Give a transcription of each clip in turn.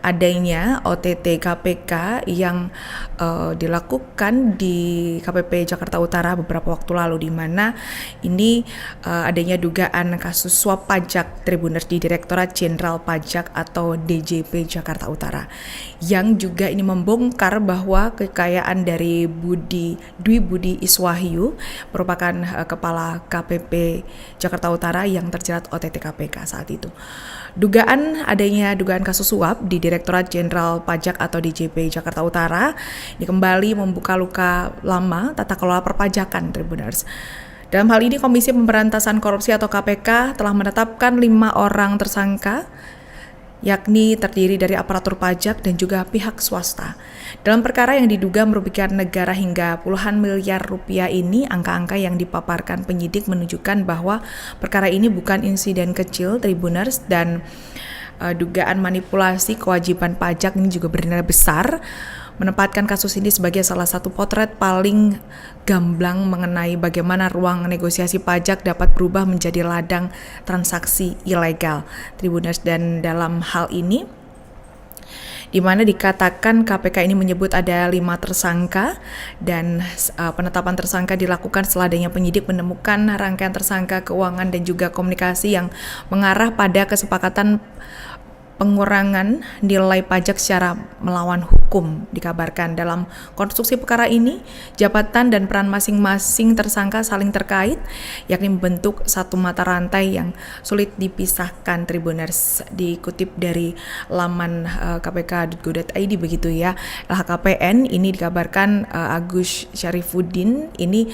adanya OTT KPK yang dilakukan di KPP Jakarta Utara beberapa waktu lalu, di mana ini adanya dugaan kasus suap pajak Tribuners di Direktorat Jenderal Pajak atau DJP Jakarta Utara, yang juga ini membongkar bahwa kekayaan dari Dwi Budi Iswahyu merupakan kepala KPP Jakarta Utara yang terjerat OTT KPK saat itu. Dugaan kasus suap di Direktorat Jenderal Pajak atau DJP Jakarta Utara ini kembali membuka luka lama tata kelola perpajakan Tribuners. Dalam hal ini Komisi Pemberantasan Korupsi atau KPK telah menetapkan 5 orang tersangka, yakni terdiri dari aparatur pajak dan juga pihak swasta. Dalam perkara yang diduga merugikan negara hingga puluhan miliar rupiah ini, angka-angka yang dipaparkan penyidik menunjukkan bahwa perkara ini bukan insiden kecil Tribuners, dan dugaan manipulasi kewajiban pajak ini juga bernilai besar, menempatkan kasus ini sebagai salah satu potret paling gamblang mengenai bagaimana ruang negosiasi pajak dapat berubah menjadi ladang transaksi ilegal Tribuners. Dan dalam hal ini, di mana dikatakan KPK ini menyebut ada 5 tersangka, dan penetapan tersangka dilakukan setelah adanya penyidik menemukan rangkaian tersangka keuangan dan juga komunikasi yang mengarah pada kesepakatan pengurangan nilai pajak secara melawan hukum. Dikabarkan dalam konstruksi perkara ini, jabatan dan peran masing-masing tersangka saling terkait, yakni membentuk satu mata rantai yang sulit dipisahkan Tribuners. Dikutip dari laman kpk.go.id begitu ya, LHKPN ini dikabarkan Agus Syarifuddin ini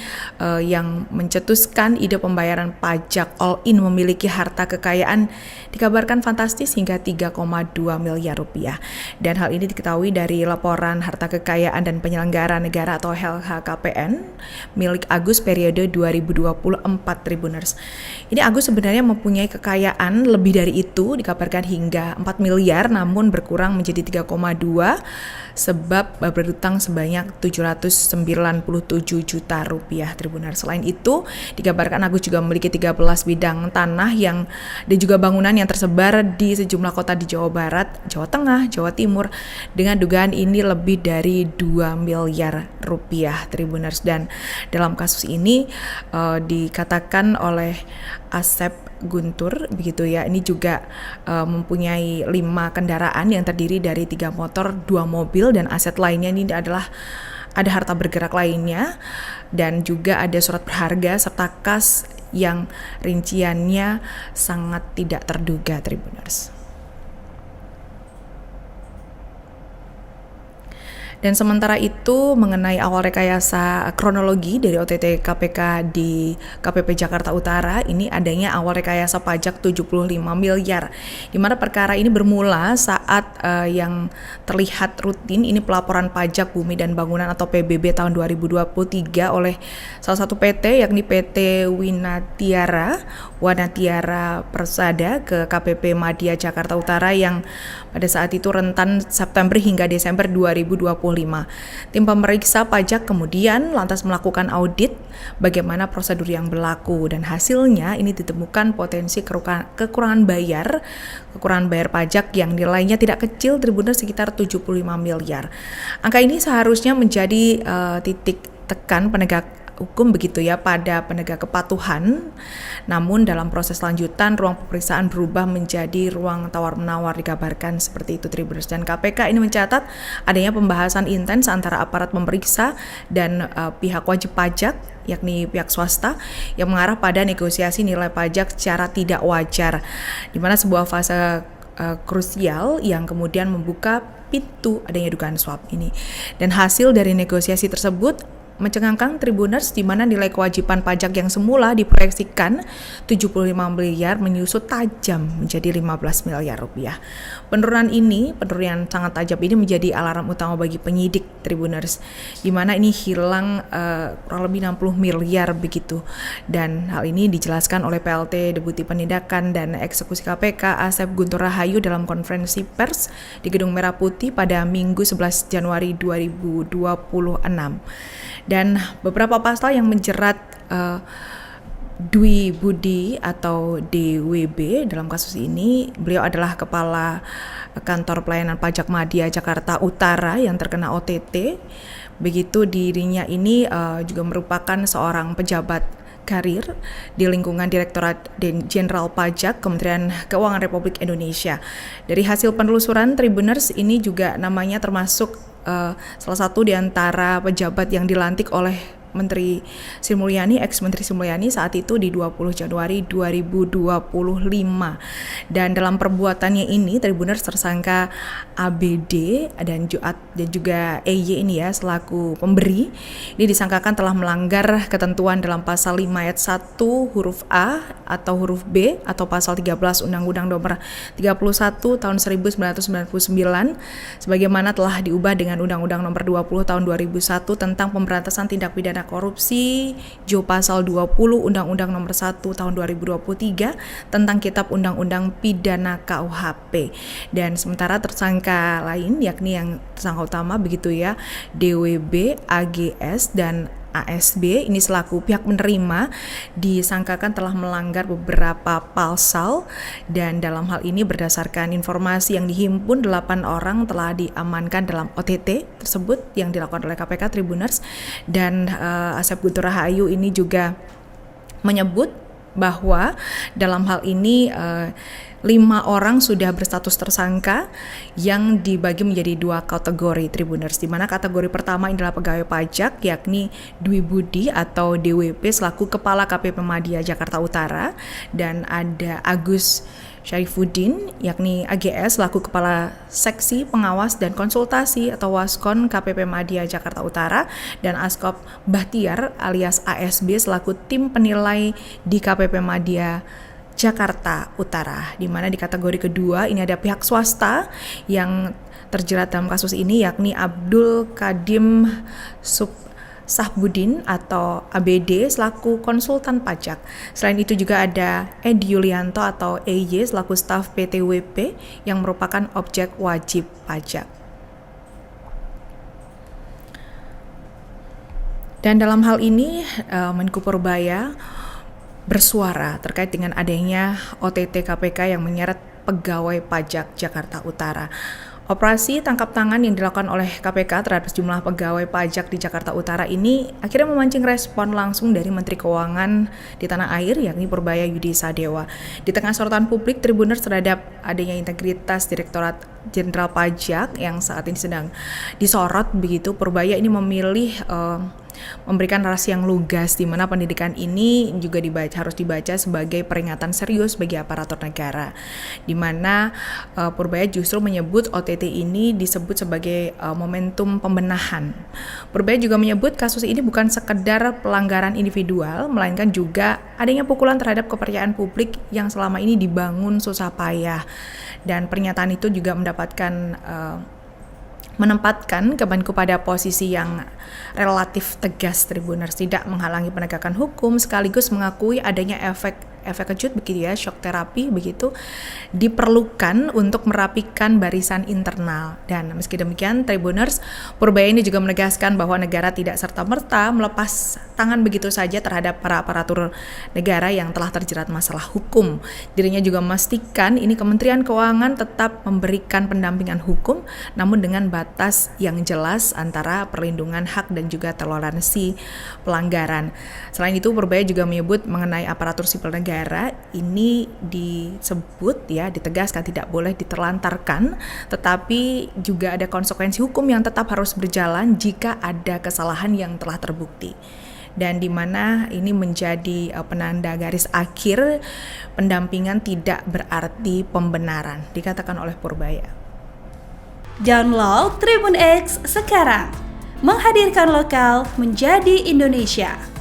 yang mencetuskan ide pembayaran pajak all-in memiliki harta kekayaan dikabarkan fantastis hingga 3,2 miliar rupiah. Dan hal ini diketahui dari laporan harta kekayaan dan penyelenggara negara atau LHKPN milik Agus periode 2024 Tribuners. Ini Agus sebenarnya mempunyai kekayaan lebih dari itu, dikabarkan hingga 4 miliar, namun berkurang menjadi 3,2 sebab berutang sebanyak 797 juta rupiah Tribuners. Selain itu, dikabarkan Agus juga memiliki 13 bidang tanah dan juga bangunan yang tersebar di sejumlah kota di Jawa Barat, Jawa Tengah, Jawa Timur, dengan dugaan ini lebih dari 2 miliar rupiah Tribuners. Dan dalam kasus ini dikatakan oleh Asep Guntur begitu ya, ini juga mempunyai 5 kendaraan yang terdiri dari 3 motor, 2 mobil, dan aset lainnya ini adalah ada harta bergerak lainnya, dan juga ada surat berharga serta kas yang rinciannya sangat tidak terduga Tribuners. Dan sementara itu, mengenai awal rekayasa kronologi dari OTT KPK di KPP Jakarta Utara, ini adanya awal rekayasa pajak 75 miliar, di mana perkara ini bermula saat yang terlihat rutin ini pelaporan pajak bumi dan bangunan atau PBB tahun 2023 oleh salah satu PT, yakni PT Wanatiara Persada ke KPP Madya Jakarta Utara yang pada saat itu rentan September hingga Desember 2025. Tim pemeriksa pajak kemudian lantas melakukan audit bagaimana prosedur yang berlaku, dan hasilnya ini ditemukan potensi kekurangan bayar pajak yang nilainya tidak kecil Tribuners, sekitar 75 miliar. Angka ini seharusnya menjadi titik tekan penegak hukum begitu ya pada penegak kepatuhan. Namun dalam proses lanjutan ruang pemeriksaan berubah menjadi ruang tawar-menawar, dikabarkan seperti itu Tribuners. Dan KPK ini mencatat adanya pembahasan intens antara aparat pemeriksa dan pihak wajib pajak, yakni pihak swasta, yang mengarah pada negosiasi nilai pajak secara tidak wajar, di mana sebuah fase krusial yang kemudian membuka pintu adanya dugaan suap ini. Dan hasil dari negosiasi tersebut mencengangkan Tribuners, di mana nilai kewajiban pajak yang semula diproyeksikan 75 miliar menyusut tajam menjadi 15 miliar rupiah. Penurunan sangat tajam ini menjadi alarm utama bagi penyidik Tribuners, di mana ini hilang kurang lebih 60 miliar begitu. Dan hal ini dijelaskan oleh PLT Deputi Penindakan dan Eksekusi KPK Asep Guntur Rahayu dalam konferensi pers di Gedung Merah Putih pada Minggu 11 Januari 2026. Dan beberapa pasal yang menjerat Dwi Budi atau DWB dalam kasus ini. Beliau adalah Kepala Kantor Pelayanan Pajak Madya Jakarta Utara yang terkena OTT. Begitu dirinya ini juga merupakan seorang pejabat karir di lingkungan Direktorat Jenderal Pajak Kementerian Keuangan Republik Indonesia. Dari hasil penelusuran Tribuners, ini juga namanya termasuk salah satu di antara pejabat yang dilantik oleh Menteri Sri Mulyani, ex-Menteri Sri Mulyani saat itu di 20 Januari 2025. Dan dalam perbuatannya ini, Tribuners tersangka ABD dan juga EY ini ya selaku pemberi, ini disangkakan telah melanggar ketentuan dalam pasal 5 ayat 1 huruf A atau huruf B atau pasal 13 Undang-Undang Nomor 31 tahun 1999 sebagaimana telah diubah dengan Undang-Undang Nomor 20 tahun 2001 tentang pemberantasan tindak pidana korupsi, Jo pasal 20 Undang-Undang Nomor 1 tahun 2023 tentang Kitab Undang-Undang Pidana KUHP. Dan sementara tersangka lain yakni yang tersangka utama begitu ya, DWB, AGS dan ASB ini selaku pihak menerima disangkakan telah melanggar beberapa pasal, dan dalam hal ini berdasarkan informasi yang dihimpun 8 orang telah diamankan dalam OTT tersebut yang dilakukan oleh KPK Tribuners. Dan Asep Guntur Rahayu ini juga menyebut bahwa dalam hal ini 5 orang sudah berstatus tersangka yang dibagi menjadi 2 kategori Tribuners, di mana kategori pertama adalah pegawai pajak yakni Dwi Budi atau DWP selaku Kepala KPP Madya Jakarta Utara, dan ada Agus Syarifuddin yakni AGS selaku Kepala Seksi Pengawas dan Konsultasi atau Waskon KPP Madya Jakarta Utara, dan Askop Bahtiar alias ASB selaku Tim Penilai di KPP Madya Jakarta Utara. Di mana di kategori kedua ini ada pihak swasta yang terjerat dalam kasus ini yakni Abdul Kadim Sahbudin atau ABD selaku konsultan pajak. Selain itu juga ada Edi Yulianto atau EY selaku staf PTWP yang merupakan objek wajib pajak. Dan dalam hal ini Menko Purbaya bersuara terkait dengan adanya OTT KPK yang menyeret pegawai pajak Jakarta Utara. Operasi tangkap tangan yang dilakukan oleh KPK terhadap sejumlah pegawai pajak di Jakarta Utara ini akhirnya memancing respon langsung dari Menteri Keuangan di tanah air yakni Purbaya Yudi Sadewa. Di tengah sorotan publik Tribuners terhadap adanya integritas Direktorat Jenderal Pajak yang saat ini sedang disorot begitu, Purbaya ini memilih memberikan narasi yang lugas di mana pendidikan ini juga harus dibaca sebagai peringatan serius bagi aparatur negara, di mana Purbaya justru menyebut OTT ini disebut sebagai momentum pembenahan. Purbaya juga menyebut kasus ini bukan sekedar pelanggaran individual, melainkan juga adanya pukulan terhadap kepercayaan publik yang selama ini dibangun susah payah, dan pernyataan itu juga menempatkan Kemenko pada posisi yang relatif tegas. Tribuners tidak menghalangi penegakan hukum sekaligus mengakui adanya efek kejut begitu ya, shock terapi begitu diperlukan untuk merapikan barisan internal. Dan meski demikian Tribuners, Purbaya ini juga menegaskan bahwa negara tidak serta-merta melepas tangan begitu saja terhadap para aparatur negara yang telah terjerat masalah hukum. Dirinya juga memastikan ini Kementerian Keuangan tetap memberikan pendampingan hukum namun dengan batas yang jelas antara perlindungan hak dan juga toleransi pelanggaran. Selain itu Purbaya juga menyebut mengenai aparatur sipil negara ini disebut ya, ditegaskan tidak boleh diterlantarkan, tetapi juga ada konsekuensi hukum yang tetap harus berjalan jika ada kesalahan yang telah terbukti. Dan di mana ini menjadi penanda garis akhir pendampingan tidak berarti pembenaran, dikatakan oleh Purbaya. Download Tribun X sekarang, menghadirkan lokal menjadi Indonesia.